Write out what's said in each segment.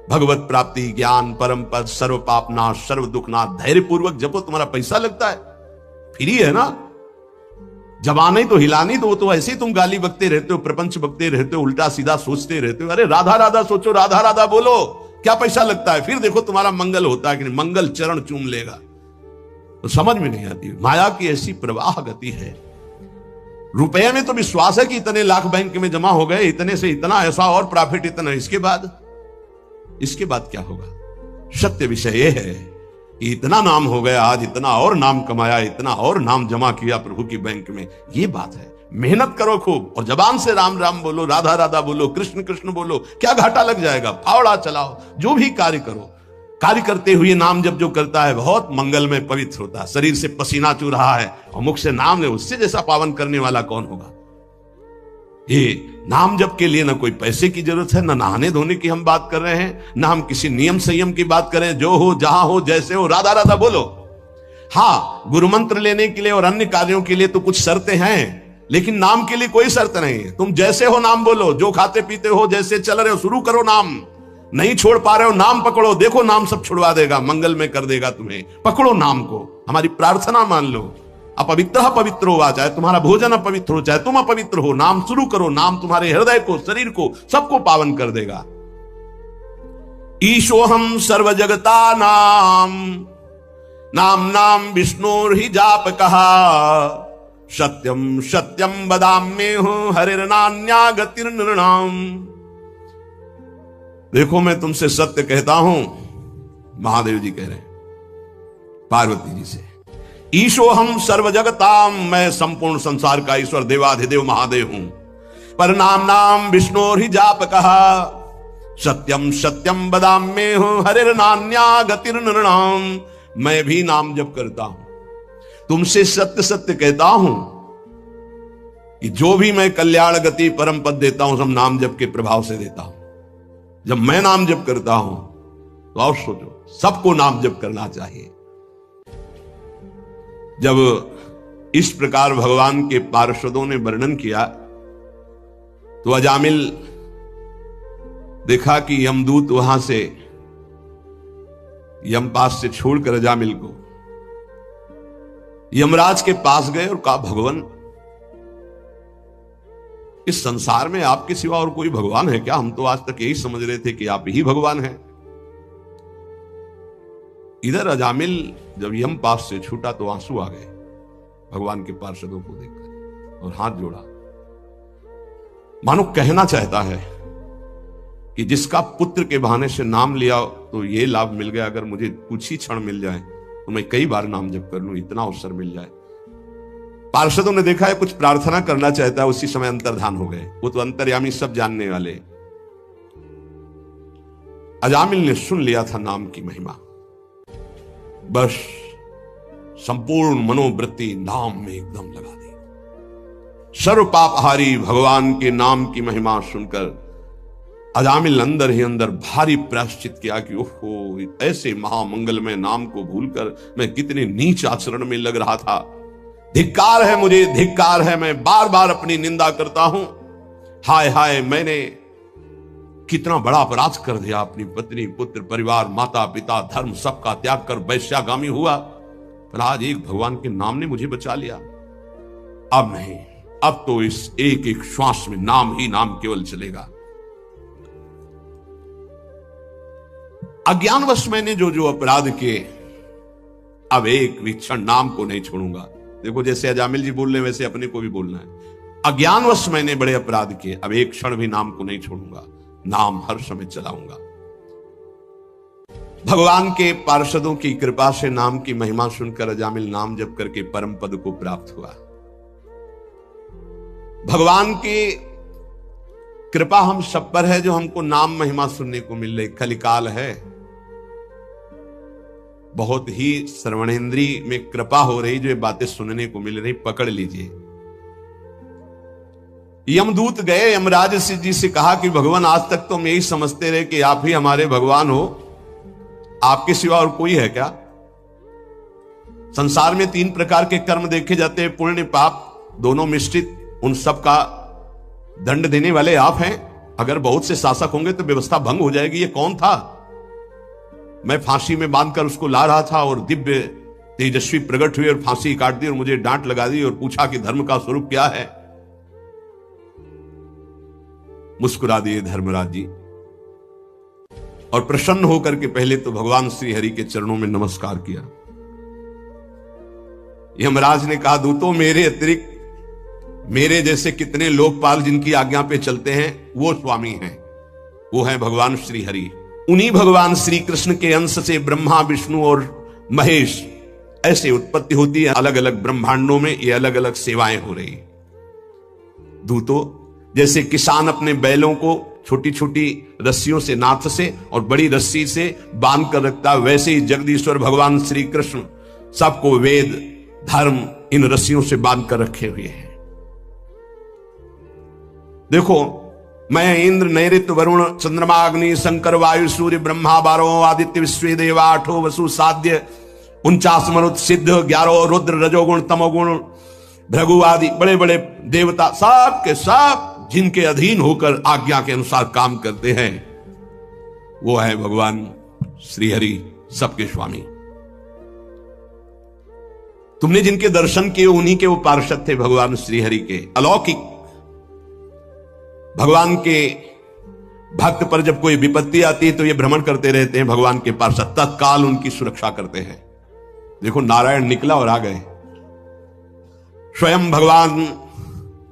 भगवत प्राप्ति, ज्ञान, परम पद, सर्व पापनाश, सर्व दुखनाश, धैर्य पूर्वक जपो। तुम्हारा पैसा लगता है, फ्री है ना। जमा नहीं तो हिला नहीं, तो वो तो ऐसे ही तुम गाली बकते रहते हो, प्रपंच बकते रहते हो, उल्टा सीधा सोचते रहते हो। अरे राधा राधा सोचो, राधा राधा बोलो, क्या पैसा लगता है? फिर देखो तुम्हारा मंगल होता है कि नहीं, मंगल चरण चूम लेगा। तो समझ में नहीं आती, माया की ऐसी प्रवाह गति है। रुपए में तो विश्वास है कि इतने लाख बैंक में जमा हो गए, इतने से इतना, ऐसा और प्रॉफिट इतना, इसके बाद क्या होगा? सत्य विषय यह है कि इतना नाम हो गया, आज इतना और नाम कमाया, इतना और नाम जमा किया प्रभु की बैंक में। ये बात है। मेहनत करो खूब और जबान से राम राम बोलो, राधा राधा बोलो, कृष्ण कृष्ण बोलो, क्या घाटा लग जाएगा? फावड़ा चलाओ, जो भी कार्य करो, कार्य करते हुए नाम जब जो करता है बहुत मंगल में पवित्र होता है। शरीर से पसीना चू रहा है और मुख से नाम ले, उससे जैसा पावन करने वाला कौन होगा? ये नाम जप के लिए ना कोई पैसे की जरूरत है, ना नहाने धोने की हम बात कर रहे हैं, ना हम किसी नियम संयम की बात करें। जो हो, जहां हो, जैसे हो, राधा राधा बोलो। हाँ, गुरु मंत्र लेने के लिए और अन्य कार्यों के लिए तो कुछ शर्तें हैं, लेकिन नाम के लिए कोई शर्त नहीं है। तुम जैसे हो नाम बोलो, जो खाते पीते हो, जैसे चल रहे हो, शुरू करो नाम। नहीं छोड़ पा रहे हो, नाम पकड़ो, देखो नाम सब छुड़वा देगा, मंगल में कर देगा तुम्हें। पकड़ो नाम को, हमारी प्रार्थना मान लो। अपवित्र पवित्र हुआ, चाहे तुम्हारा भोजन अपवित्र हो, चाहे तुम अपवित्र हो, नाम शुरू करो। नाम तुम्हारे हृदय को, शरीर को, सबको पावन कर देगा। ईशोहम सर्व जगता नाम, नाम नाम विष्णुर्हि जाप कहा। सत्यम सत्यम वदाम्येहं हरिर्नान्या गतिर्नृणाम्। देखो मैं तुमसे सत्य कहता हूं, महादेव जी कह रहे हैं पार्वती जी से। ईशो हम सर्व जगताम, मैं संपूर्ण संसार का ईश्वर देवाधिदेव महादेव हूं। पर नाम नाम विष्णुर्हि जाप कहा। सत्यम सत्यम वदाम्येहं हरिर्नान्या गतिर्नृणाम्। मैं भी नाम जप करता हूं, तुमसे सत्य सत्य कहता हूं कि जो भी मैं कल्याण गति परम पद देता हूं, सब नाम जप के प्रभाव से देता हूं। जब मैं नाम जप करता हूं तो और सोचो, सबको नाम जप करना चाहिए। जब इस प्रकार भगवान के पार्षदों ने वर्णन किया तो अजामिल देखा कि यमदूत वहां से यमपास से छोड़कर अजामिल को यमराज के पास गए और कहा, भगवान इस संसार में आपके सिवा और कोई भगवान है क्या? हम तो आज तक यही समझ रहे थे कि आप ही भगवान हैं। इधर अजामिल जब यमपास से छूटा तो आंसू आ गए भगवान के पार्षदों को देखकर और हाथ जोड़ा, मानो कहना चाहता है कि जिसका पुत्र के बहाने से नाम लिया तो ये लाभ मिल गया, अगर मुझे कुछ ही क्षण मिल जाए तो मैं कई बार नाम जप कर लूं, इतना अवसर मिल जाए। पार्षदों ने देखा है कुछ प्रार्थना करना चाहता है, उसी समय अंतर्धान हो गए। वो तो अंतर्यामी, सब जानने वाले। अजामिल ने सुन लिया था नाम की महिमा, बस संपूर्ण मनोवृत्ति नाम में एकदम लगा दी। सर्व पापहारी भगवान के नाम की महिमा सुनकर अजामिल अंदर ही अंदर भारी प्रायश्चित किया कि ओहो, ऐसे महामंगलमय नाम को भूलकर मैं कितने नीच आचरण में लग रहा था। धिक्कार है मुझे, धिक्कार है, मैं बार बार अपनी निंदा करता हूं। हाय हाय, मैंने कितना बड़ा अपराध कर दिया। अपनी पत्नी, पुत्र, परिवार, माता पिता, धर्म सबका त्याग कर वैश्यागामी हुआ, पर आज एक भगवान के नाम ने मुझे बचा लिया। अब नहीं, अब तो इस एक एक श्वास में नाम ही नाम केवल चलेगा। अज्ञानवश मैंने जो जो अपराध किए, अब एक भी क्षण नाम को नहीं छोड़ूंगा। देखो, जैसे अजामिल जी बोल रहे हैं वैसे अपने को भी बोलना है। अज्ञानवश मैंने बड़े अपराध किए, अब एक क्षण भी नाम को नहीं छोड़ूंगा, नाम हर समय चलाऊंगा। भगवान के पार्षदों की कृपा से नाम की महिमा सुनकर अजामिल नाम जप करके परम पद को प्राप्त हुआ। भगवान की कृपा हम सब पर है, जो हमको नाम महिमा सुनने को मिल रही। कलिकाल है, बहुत ही श्रवणेंद्री में कृपा हो रही, जो ये बातें सुनने को मिल रही, पकड़ लीजिए। यमदूत गए यमराज जी से कहा कि भगवान, आज तक तो हम यही समझते रहे कि आप ही हमारे भगवान हो, आपके सिवा और कोई है क्या? संसार में 3 प्रकार के कर्म देखे जाते हैं, पुण्य पाप दोनों मिश्रित। उन सब का दंड देने वाले आप हैं। अगर बहुत से शासक होंगे तो व्यवस्था भंग हो जाएगी। ये कौन था? मैं फांसी में बांधकर उसको ला रहा था और दिव्य तेजस्वी प्रकट हुए और फांसी काट दी और मुझे डांट लगा दी और पूछा कि धर्म का स्वरूप क्या है। मुस्कुरा दिए धर्मराज जी और प्रसन्न होकर के पहले तो भगवान श्री हरि के चरणों में नमस्कार किया। यमराज ने कहा, दूतों मेरे अतिरिक्त मेरे जैसे कितने लोकपाल जिनकी आज्ञा पे चलते हैं वो स्वामी हैं, वो हैं भगवान श्री हरि। उन्हीं भगवान श्री कृष्ण के अंश से ब्रह्मा विष्णु और महेश ऐसे उत्पत्ति होती है। अलग अलग ब्रह्मांडों में ये अलग अलग सेवाएं हो रही। दूतों, जैसे किसान अपने बैलों को छोटी छोटी रस्सियों से, नाथ से और बड़ी रस्सी से बांध कर रखता है, वैसे ही जगदीश्वर भगवान श्री कृष्ण सबको वेद धर्म इन रस्सियों से बांध कर रखे हुए हैं। देखो, मैं इंद्र नैऋत्य वरुण चंद्रमा अग्नि शंकर वायु सूर्य ब्रह्मा 12 आदित्य विश्व देवा 8 वसु साध्य 49 मरुत सिद्ध 11 रुद्र रजोगुण तमोगुण भृगु आदि बड़े बड़े देवता सब के सब जिनके अधीन होकर आज्ञा के अनुसार काम करते हैं, वो है भगवान श्री हरि, सबके स्वामी। तुमने जिनके दर्शन किए उन्हीं के वो पार्षद थे भगवान श्री हरि के अलौकिक। भगवान के भक्त पर जब कोई विपत्ति आती है तो ये भ्रमण करते रहते हैं, भगवान के पार्षद तत्काल उनकी सुरक्षा करते हैं। देखो, नारायण निकला और आ गए। स्वयं भगवान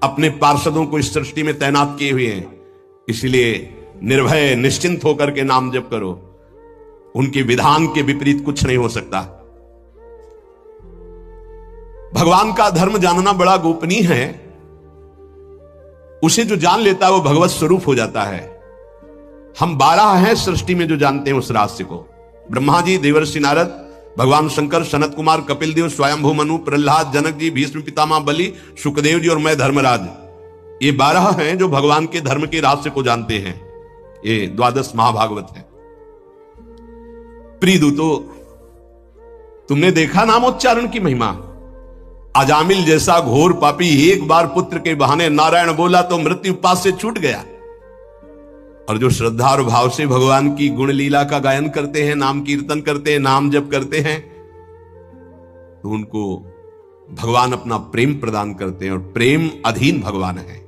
अपने पार्षदों को इस सृष्टि में तैनात किए हुए हैं, इसलिए निर्भय निश्चिंत होकर के नाम जप करो। उनके विधान के विपरीत कुछ नहीं हो सकता। भगवान का धर्म जानना बड़ा गोपनीय है। उसे जो जान लेता है वो भगवत स्वरूप हो जाता है। हम 12 हैं सृष्टि में जो जानते हैं उस रहस्य को। ब्रह्मा जी, देवर्षि नारद, भगवान शंकर, सनत कुमार, कपिल देव, स्वयंभू मनु, प्रहलाद, जनक जी, भीष्म पितामह बलि, सुखदेव जी और मैं धर्मराज। ये 12 हैं जो भगवान के धर्म के रहस्य को जानते हैं। ये 12 महाभागवत है। प्रिय दूतों, तुमने देखा नामोच्चारण की महिमा। अजामिल जैसा घोर पापी एक बार पुत्र के बहाने नारायण बोला तो मृत्यु पास से छूट गया। और जो श्रद्धा और भाव से भगवान की गुण लीला का गायन करते हैं, नाम कीर्तन करते हैं, नाम जप करते हैं, तो उनको भगवान अपना प्रेम प्रदान करते हैं और प्रेम अधीन भगवान है।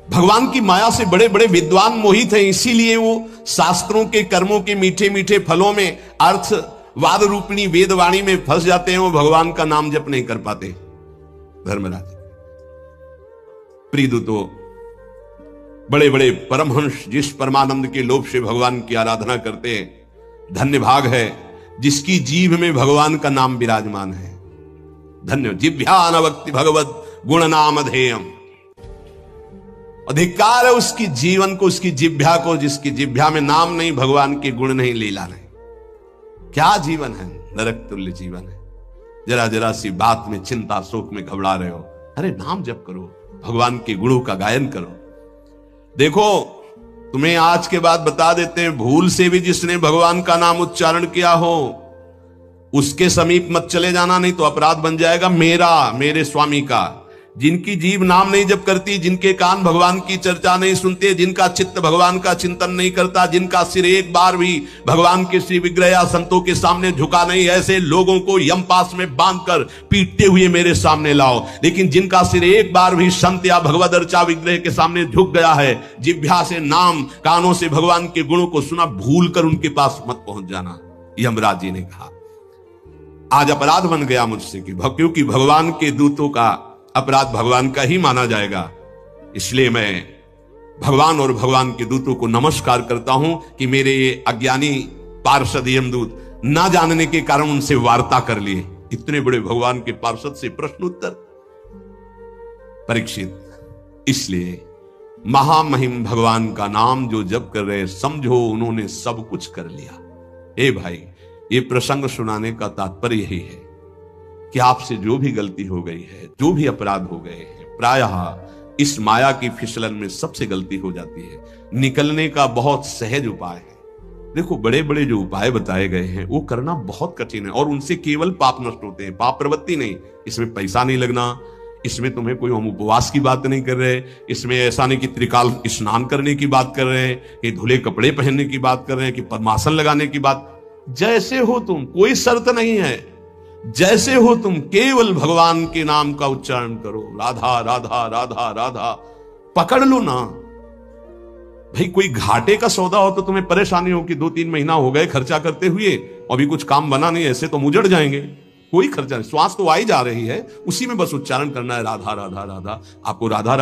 भगवान की माया से बड़े बड़े विद्वान मोहित हैं, इसीलिए वो शास्त्रों के कर्मों के मीठे मीठे फलों में अर्थवाद रूपिणी वेदवाणी में फंस जाते हैं। वो भगवान का नाम जप नहीं कर पाते। धर्मराज, प्रिय दूतों, बड़े बड़े परमहंस जिस परमानंद के लोभ से भगवान की आराधना करते हैं, धन्य भाग है जिसकी जीभ में भगवान का नाम विराजमान है। धन्य जिभ्यानवक्ति भगवत गुण नाम अधेयम। अधिकार है उसकी जीवन को, उसकी जिभ्या को, जिसकी जिभ्या में नाम नहीं, भगवान के गुण नहीं, लीला नहीं। क्या जीवन है, नरक तुल्य जीवन है। जरा जरा सी बात में चिंता शोक में घबरा रहे हो, अरे नाम जप करो, भगवान के गुणों का गायन करो। देखो, तुम्हें आज के बाद बता देते हैं, भूल से भी जिसने भगवान का नाम उच्चारण किया हो उसके समीप मत चले जाना, नहीं तो अपराध बन जाएगा मेरा, मेरे स्वामी का। जिनकी जीभ नाम नहीं जप करती, जिनके कान भगवान की चर्चा नहीं सुनते, जिनका चित्त भगवान का चिंतन नहीं करता, जिनका सिर एक बार भी भगवान के श्री विग्रह या संतों के सामने झुका नहीं, ऐसे लोगों को यमपास में बांधकर पीटते हुए मेरे सामने लाओ। लेकिन जिनका सिर एक बार भी संत या भगवद अर्चा विग्रह के सामने झुक गया है, जिह्वा से नाम, कानों से भगवान के गुणों को सुना, भूल कर उनके पास मत पहुंच जाना। यमराज जी ने कहा। आज अपराध बन गया मुझसे क्योंकि भगवान के दूतों का अपराध भगवान का ही माना जाएगा। इसलिए मैं भगवान और भगवान के दूतों को नमस्कार करता हूं कि मेरे ये अज्ञानी पार्षद यमदूत ना जानने के कारण उनसे वार्ता कर लिए। इतने बड़े भगवान के पार्षद से प्रश्न उत्तर। परीक्षित, इसलिए महामहिम भगवान का नाम जो जप कर रहे, समझो उन्होंने सब कुछ कर लिया। ए भाई, ये प्रसंग सुनाने का तात्पर्य यही है कि आपसे जो भी गलती हो गई है, जो भी अपराध हो गए हैं, प्रायः इस माया की फिसलन में सबसे गलती हो जाती है। निकलने का बहुत सहज उपाय है। देखो, बड़े बड़े जो उपाय बताए गए हैं वो करना बहुत कठिन है और उनसे केवल पाप नष्ट होते हैं, पाप प्रवृत्ति नहीं। इसमें पैसा नहीं लगना, इसमें तुम्हें कोई हम उपवास की बात नहीं कर रहे, इसमें ऐसा नहीं कि त्रिकाल स्नान करने की बात कर रहे हैं, कि धुले कपड़े पहनने की बात कर रहे हैं, कि पद्मासन लगाने की बात। जैसे हो तुम, कोई शर्त नहीं है, जैसे हो तुम, केवल भगवान के नाम का उच्चारण करो, राधा राधा राधा राधा, पकड़ लो ना भाई। कोई घाटे का सौदा हो तो तुम्हें परेशानी हो कि 2-3 महीना हो गए खर्चा करते हुए, अभी कुछ काम बना नहीं, ऐसे तो मुजड़ जाएंगे। कोई खर्चा नहीं, श्वास तो आई जा रही है, उसी में बस उच्चारण करना है, राधा राधा राधा। आपको राधा राधा